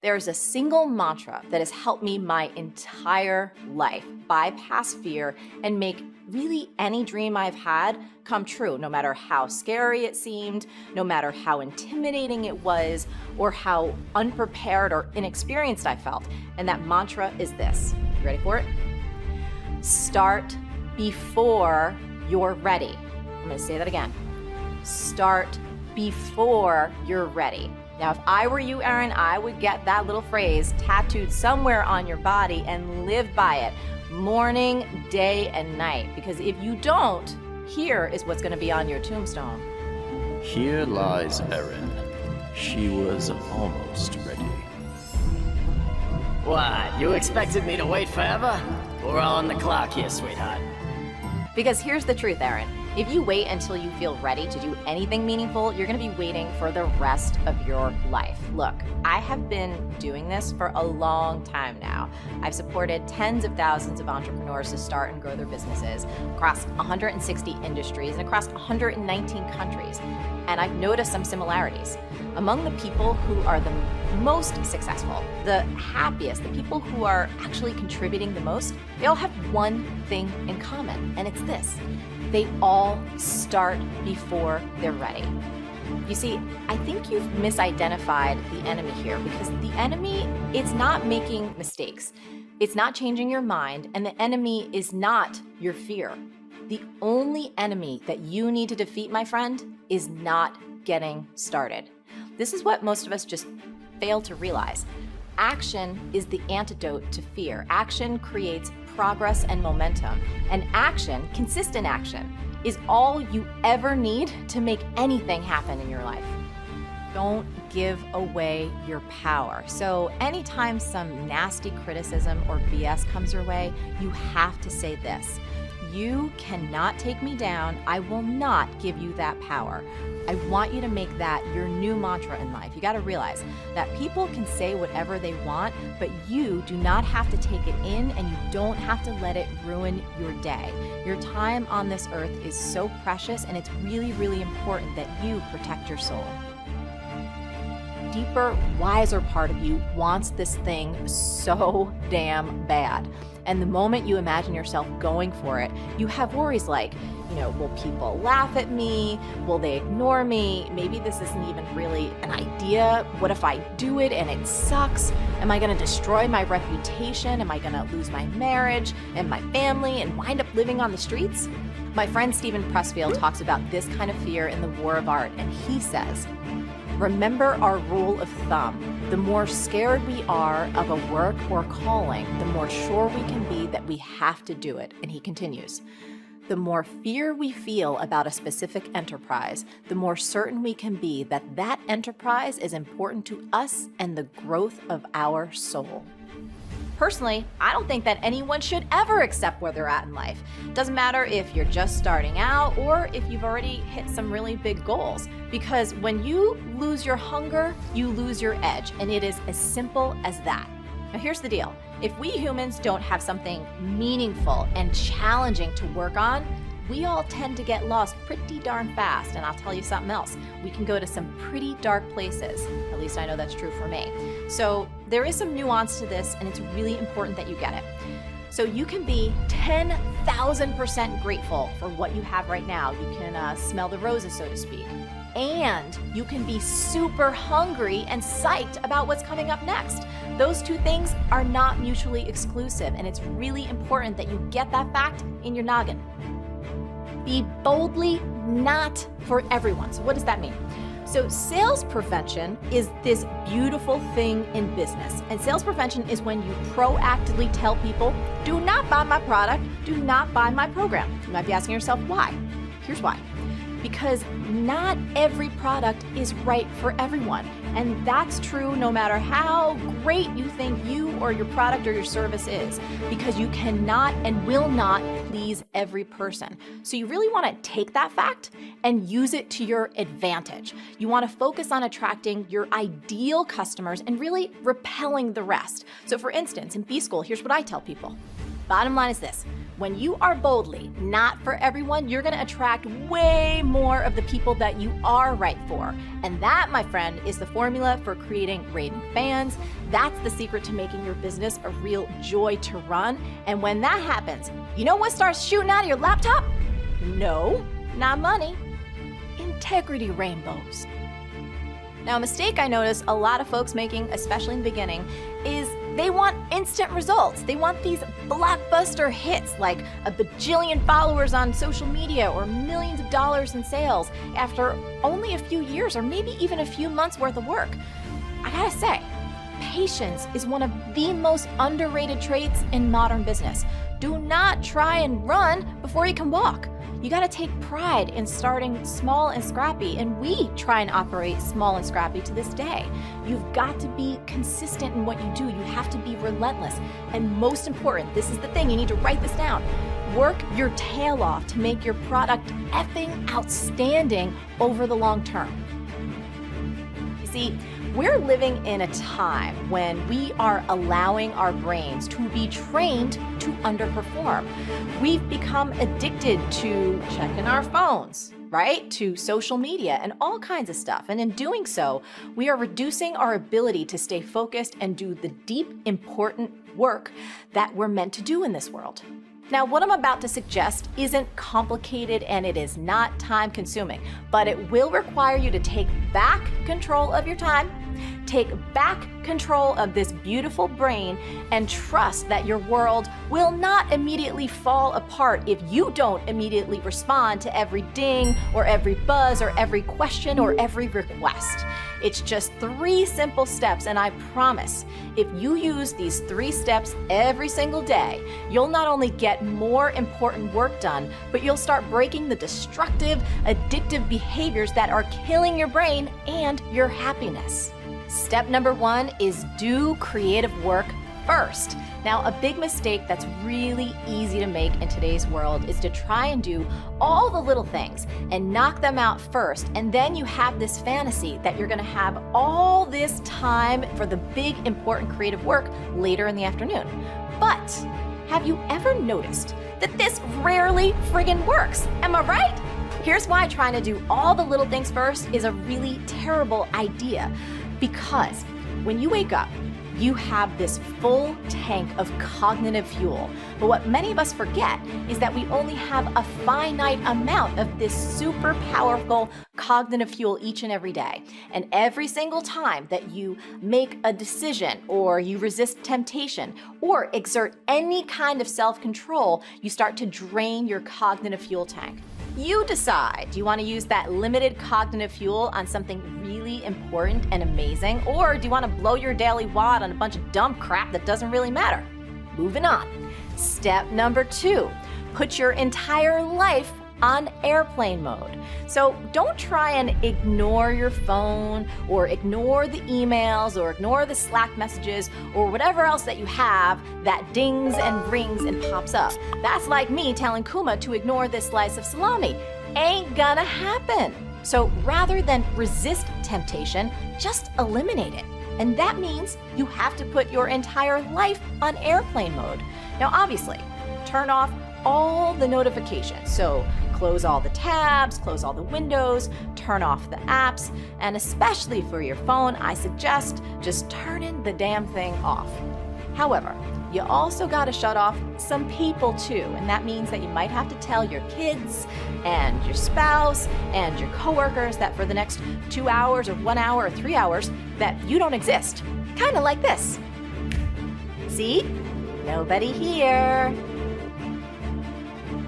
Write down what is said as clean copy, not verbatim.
There's a single mantra that has helped me my entire life bypass fear and make really any dream I've had come true, no matter how scary it seemed, no matter how intimidating it was, or how unprepared or inexperienced I felt. And that mantra is this. You ready for it? Start before you're ready. I'm going to say that again. Start before you're ready. Now, if I were you, Erin, I would get that little phrase tattooed somewhere on your body and live by it morning, day, and night. Because if you don't, here is what's going to be on your tombstone. Here lies Erin. She was almost ready. What, you expected me to wait forever? We're all on the clock here, sweetheart. Because here's the truth, Erin. If you wait until you feel ready to do anything meaningful, you're going to be waiting for the rest of your life. Look, I have been doing this for a long time now. I've supported tens of thousands of entrepreneurs to start and grow their businesses across 160 industries and across 119 countries. And I've noticed some similarities. Among the people who are the most successful, the happiest, the people who are actually contributing the most, they all have one thing in common, and it's this. They all start before they're ready. You see, I think you've misidentified the enemy here, because the enemy, it's not making mistakes. It's not changing your mind, and the enemy is not your fear. The only enemy that you need to defeat, my friend, is not getting started. This is what most of us just fail to realize. Action is the antidote to fear. Action creates progress and momentum. And action, consistent action, is all you ever need to make anything happen in your life. Don't give away your power. So anytime some nasty criticism or BS comes your way, you have to say this. You cannot take me down. I will not give you that power. I want you to make that your new mantra in life. You got to realize that people can say whatever they want, but you do not have to take it in, and you don't have to let it ruin your day. Your time on this earth is so precious, and it's really, really important that you protect your soul. Deeper, wiser part of you wants this thing so damn bad. And the moment you imagine yourself going for it, you have worries like, will people laugh at me? Will they ignore me? Maybe this isn't even really an idea. What if I do it and it sucks? Am I going to destroy my reputation? Am I going to lose my marriage and my family and wind up living on the streets? My friend Stephen Pressfield talks about this kind of fear in The War of Art, and he says, remember our rule of thumb. The more scared we are of a work or calling, the more sure we can be that we have to do it. And he continues, the more fear we feel about a specific enterprise, the more certain we can be that that enterprise is important to us and the growth of our soul. Personally, I don't think that anyone should ever accept where they're at in life. Doesn't matter if you're just starting out or if you've already hit some really big goals. Because when you lose your hunger, you lose your edge. And it is as simple as that. Now here's the deal. If we humans don't have something meaningful and challenging to work on, we all tend to get lost pretty darn fast. And I'll tell you something else. We can go to some pretty dark places. At least I know that's true for me. So there is some nuance to this, and it's really important that you get it. So you can be 10,000% grateful for what you have right now. You can smell the roses, so to speak. And you can be super hungry and psyched about what's coming up next. Those two things are not mutually exclusive, and it's really important that you get that fact in your noggin. Be boldly not for everyone. So what does that mean? So sales prevention is this beautiful thing in business. And sales prevention is when you proactively tell people, do not buy my product, do not buy my program. You might be asking yourself, why? Here's why. Because not every product is right for everyone. And that's true no matter how great you think you or your product or your service is, because you cannot and will not please every person. So you really want to take that fact and use it to your advantage. You want to focus on attracting your ideal customers and really repelling the rest. So for instance, in B-School, here's what I tell people. Bottom line is this. When you are boldly not for everyone, you're gonna attract way more of the people that you are right for. And that, my friend, is the formula for creating raving fans. That's the secret to making your business a real joy to run. And when that happens, you know what starts shooting out of your laptop? No, not money. Integrity rainbows. Now, a mistake I notice a lot of folks making, especially in the beginning, is they want instant results. They want these blockbuster hits like a bajillion followers on social media or millions of dollars in sales after only a few years or maybe even a few months worth of work. I gotta say, patience is one of the most underrated traits in modern business. Do not try and run before you can walk. You gotta take pride in starting small and scrappy, and we try and operate small and scrappy to this day. You've got to be consistent in what you do. You have to be relentless. And most important, this is the thing, you need to write this down. Work your tail off to make your product effing outstanding over the long term. You see, we're living in a time when we are allowing our brains to be trained to underperform. We've become addicted to checking our phones, right? To social media and all kinds of stuff. And in doing so, we are reducing our ability to stay focused and do the deep, important work that we're meant to do in this world. Now, what I'm about to suggest isn't complicated and it is not time consuming, but it will require you to take back control of your time, take back control of this beautiful brain, and trust that your world will not immediately fall apart if you don't immediately respond to every ding or every buzz or every question or every request. It's just 3 simple steps, and I promise, if you use these 3 steps every single day, you'll not only get more important work done, but you'll start breaking the destructive, addictive behaviors that are killing your brain and your happiness. Step number 1 is do creative work first. Now, a big mistake that's really easy to make in today's world is to try and do all the little things and knock them out first, and then you have this fantasy that you're gonna have all this time for the big, important creative work later in the afternoon. But have you ever noticed that this rarely friggin' works? Am I right? Here's why trying to do all the little things first is a really terrible idea. Because when you wake up, you have this full tank of cognitive fuel. But what many of us forget is that we only have a finite amount of this super powerful cognitive fuel each and every day. And every single time that you make a decision or you resist temptation or exert any kind of self-control, you start to drain your cognitive fuel tank. You decide, do you want to use that limited cognitive fuel on something really important and amazing, or do you want to blow your daily wad on a bunch of dumb crap that doesn't really matter? Moving on. Step number 2, put your entire life on airplane mode. So don't try and ignore your phone or ignore the emails or ignore the Slack messages or whatever else that you have that dings and rings and pops up. That's like me telling Kuma to ignore this slice of salami. Ain't gonna happen. So rather than resist temptation, just eliminate it. And that means you have to put your entire life on airplane mode. Now, obviously, turn off all the notifications. So close all the tabs, close all the windows, turn off the apps, and especially for your phone, I suggest just turning the damn thing off. However, you also gotta shut off some people too, and that means that you might have to tell your kids and your spouse and your coworkers that for the next 2 hours or 1 hour or 3 hours that you don't exist. Kinda like this. See? Nobody here.